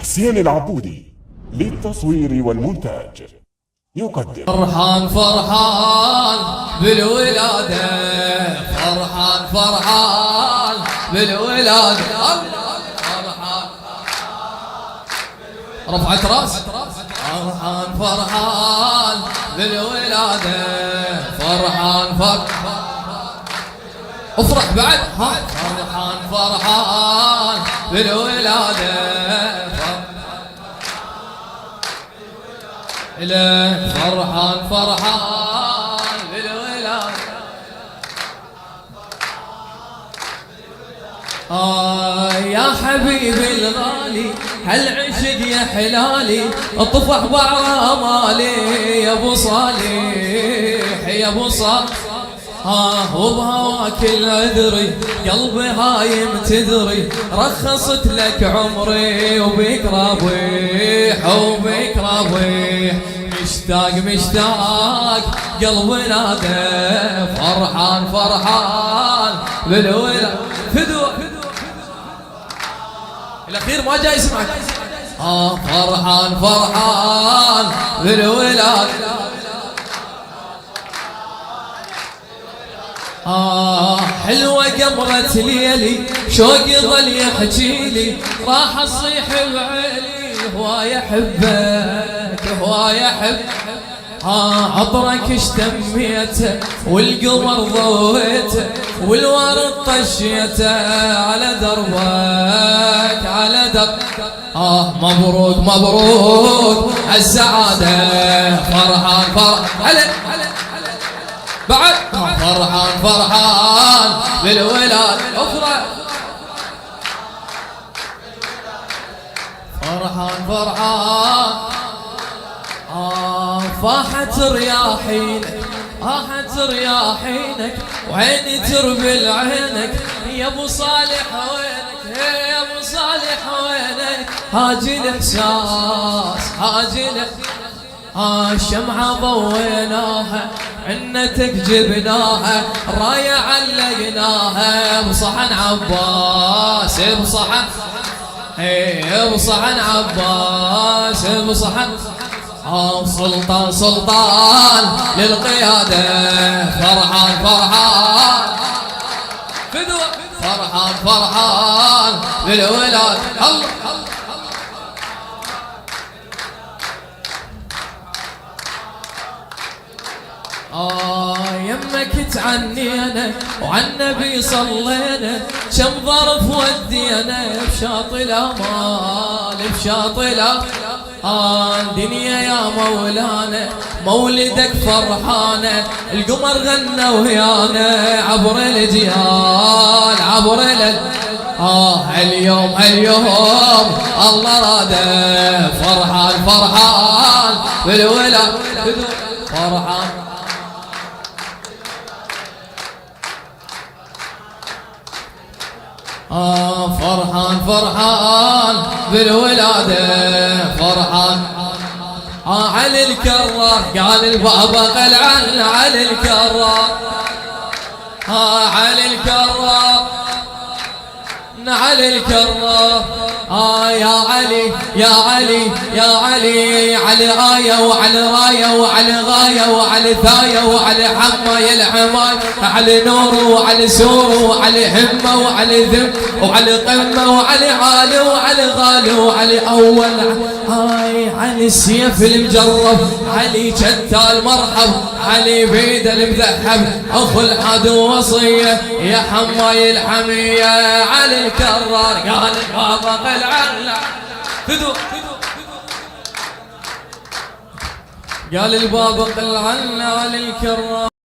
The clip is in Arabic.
حسين العبودي للتصوير والمونتاج يقدم. فرحان فرحان بالولادة، فرحان فرحان بالولادة، فرحان رفعت راس، فرحان فرحان بالولادة، فرحان فرحان افرح بعد، فرحان فرحان بالولادة، فرحان فرحان بالولادة. يا حبيبي الغالي هالعشق يا حلالي، اطفح بعض امالي يا ابو صالح يا ابو صالح. وبهواك العذري قلبي هايم تدري، رخصت لك عمري وبيك رابيح وبيك رابيح، مشتاق مشتاق قلبي نادى، فرحان فرحان بالولاد. فدوى الاخير ما جاي يسمعك. فرحان فرحان بالولاد. حلوة قمرة ليلي شوقي ظل يحجيلي، راح اصيح بعيلي هواي احبك هواي احبك. عطرك اشتميته والقمر ضويته والورد طشيته على دربك على دربك. مبروك مبروك السعادة، فرحان فرحان بعد، فرحان فرحان بالولاد. افرح فرحان فرحان. فاحت رياحينك فاحت رياحينك وعيني تربل عينك يا ابو صالح وينك يا ابو صالح وينك. هاجي الاحساس هاجي الشمعة ضويناها عنتك جبناها، راية علقناها بصحن عباس بصحن بصحن عباس بصحن. سلطان سلطان للقيادة، فرحان فرحان فدوى، فرحان فرحان بالولاد. الله يمك تعنينا وعن النبي صلينا، كم ظرف ودينا بشاطئ الامال بشاطئ الامال. دنيا يا مولانا مولدك فرحانه، القمر غنى ويانا عبر الجيال عبر اليوم اليوم الله راده، فرحان فرحان بالولاد. فرحان فرحان فرحان بالولادة، فرحان. علي الكرار قال البابا قلعان، علي الكرار علي الكرار علي الكرار. يا علي يا علي يا علي، علي آية وعلى راية وعلى غاية وعلى ثاية وعلى حمى يا الحماي، على نور وعلى سور وعلى همة وعلى ذم وعلى قمة وعلى عالي وعلى غالي وعلى أول. علي السيف المجرب، علي شتى المرحب، علي بيد المذهب، أخو العدو وصية يا حماي الحمية. علي الكرار قال البابا قلعان، فدو قال البابا قلعان علي الكرار.